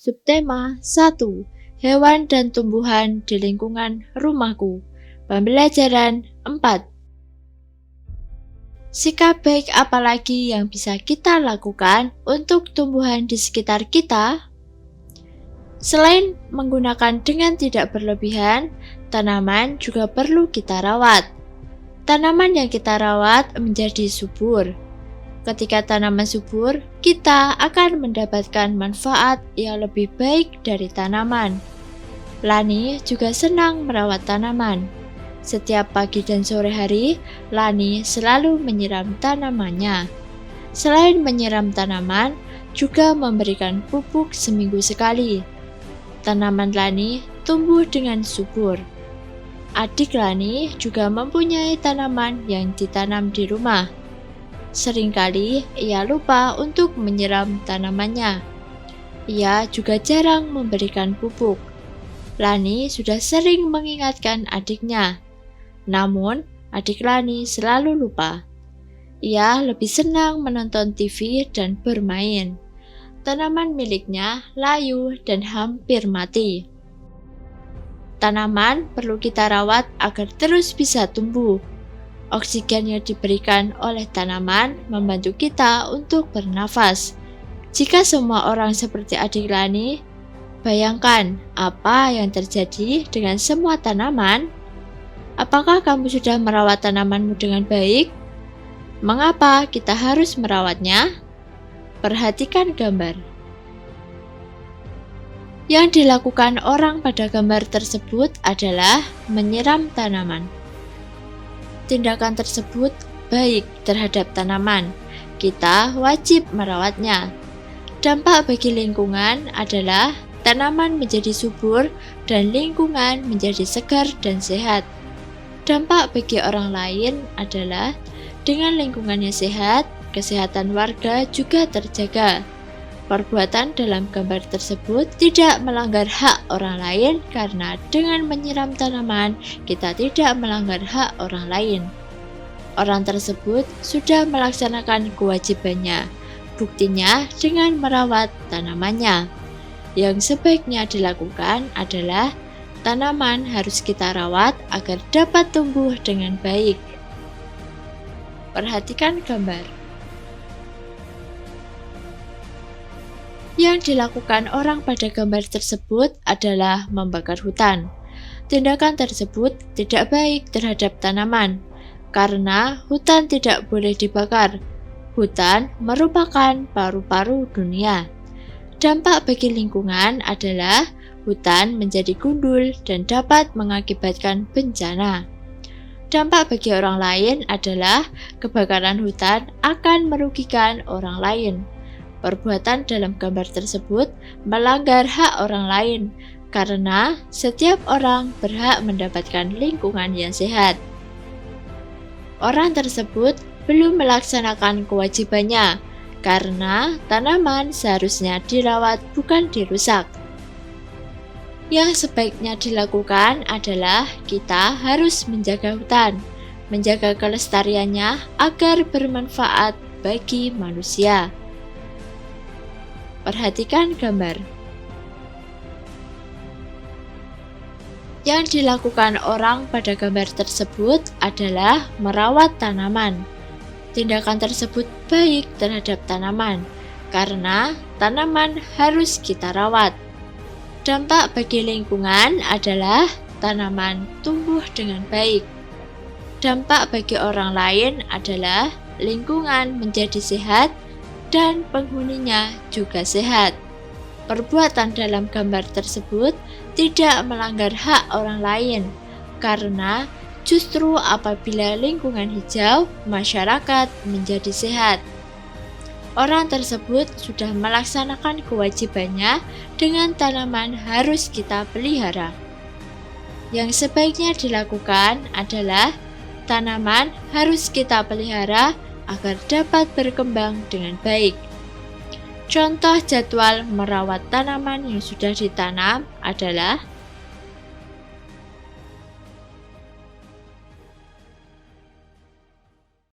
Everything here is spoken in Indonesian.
Subtema 1. Hewan dan tumbuhan di lingkungan rumahku. Pembelajaran 4. Sikap baik apalagi yang bisa kita lakukan untuk tumbuhan di sekitar kita? Selain menggunakan dengan tidak berlebihan, tanaman juga perlu kita rawat. Tanaman yang kita rawat menjadi subur. Ketika tanaman subur, kita akan mendapatkan manfaat yang lebih baik dari tanaman. Lani juga senang merawat tanaman. Setiap pagi dan sore hari, Lani selalu menyiram tanamannya. Selain menyiram tanaman, juga memberikan pupuk seminggu sekali. Tanaman Lani tumbuh dengan subur. Adik Lani juga mempunyai tanaman yang ditanam di rumah. Seringkali ia lupa untuk menyiram tanamannya. Ia juga jarang memberikan pupuk. Lani sudah sering mengingatkan adiknya. Namun, adik Lani selalu lupa. Ia lebih senang menonton TV dan bermain. Tanaman miliknya layu dan hampir mati. Tanaman perlu kita rawat agar terus bisa tumbuh. Oksigen yang diberikan oleh tanaman membantu kita untuk bernafas. Jika semua orang seperti adik Lani, bayangkan apa yang terjadi dengan semua tanaman. Apakah kamu sudah merawat tanamanmu dengan baik? Mengapa kita harus merawatnya? Perhatikan gambar. Yang dilakukan orang pada gambar tersebut adalah menyiram tanaman. Tindakan tersebut baik terhadap tanaman. Kita wajib merawatnya. Dampak bagi lingkungan adalah tanaman menjadi subur dan lingkungan menjadi segar dan sehat. Dampak bagi orang lain adalah dengan lingkungannya sehat, kesehatan warga juga terjaga. Perbuatan dalam gambar tersebut tidak melanggar hak orang lain karena dengan menyiram tanaman kita tidak melanggar hak orang lain. Orang tersebut sudah melaksanakan kewajibannya. Buktinya dengan merawat tanamannya. Yang sebaiknya dilakukan adalah tanaman harus kita rawat agar dapat tumbuh dengan baik. Perhatikan gambar. Yang dilakukan orang pada gambar tersebut adalah membakar hutan. Tindakan tersebut tidak baik terhadap tanaman, karena hutan tidak boleh dibakar. Hutan merupakan paru-paru dunia. Dampak bagi lingkungan adalah hutan menjadi gundul dan dapat mengakibatkan bencana. Dampak bagi orang lain adalah kebakaran hutan akan merugikan orang lain. Perbuatan dalam gambar tersebut melanggar hak orang lain karena setiap orang berhak mendapatkan lingkungan yang sehat. Orang tersebut belum melaksanakan kewajibannya karena tanaman seharusnya dirawat bukan dirusak. Yang sebaiknya dilakukan adalah kita harus menjaga hutan, menjaga kelestariannya agar bermanfaat bagi manusia. Perhatikan gambar. Yang dilakukan orang pada gambar tersebut adalah merawat tanaman. Tindakan tersebut baik terhadap tanaman, karena tanaman harus kita rawat. Dampak bagi lingkungan adalah tanaman tumbuh dengan baik. Dampak bagi orang lain adalah lingkungan menjadi sehat dan penghuninya juga sehat. Perbuatan dalam gambar tersebut tidak melanggar hak orang lain, karena justru apabila lingkungan hijau, masyarakat menjadi sehat. Orang tersebut sudah melaksanakan kewajibannya dengan tanaman harus kita pelihara. Yang sebaiknya dilakukan adalah tanaman harus kita pelihara agar dapat berkembang dengan baik. Contoh jadwal merawat tanaman yang sudah ditanam adalah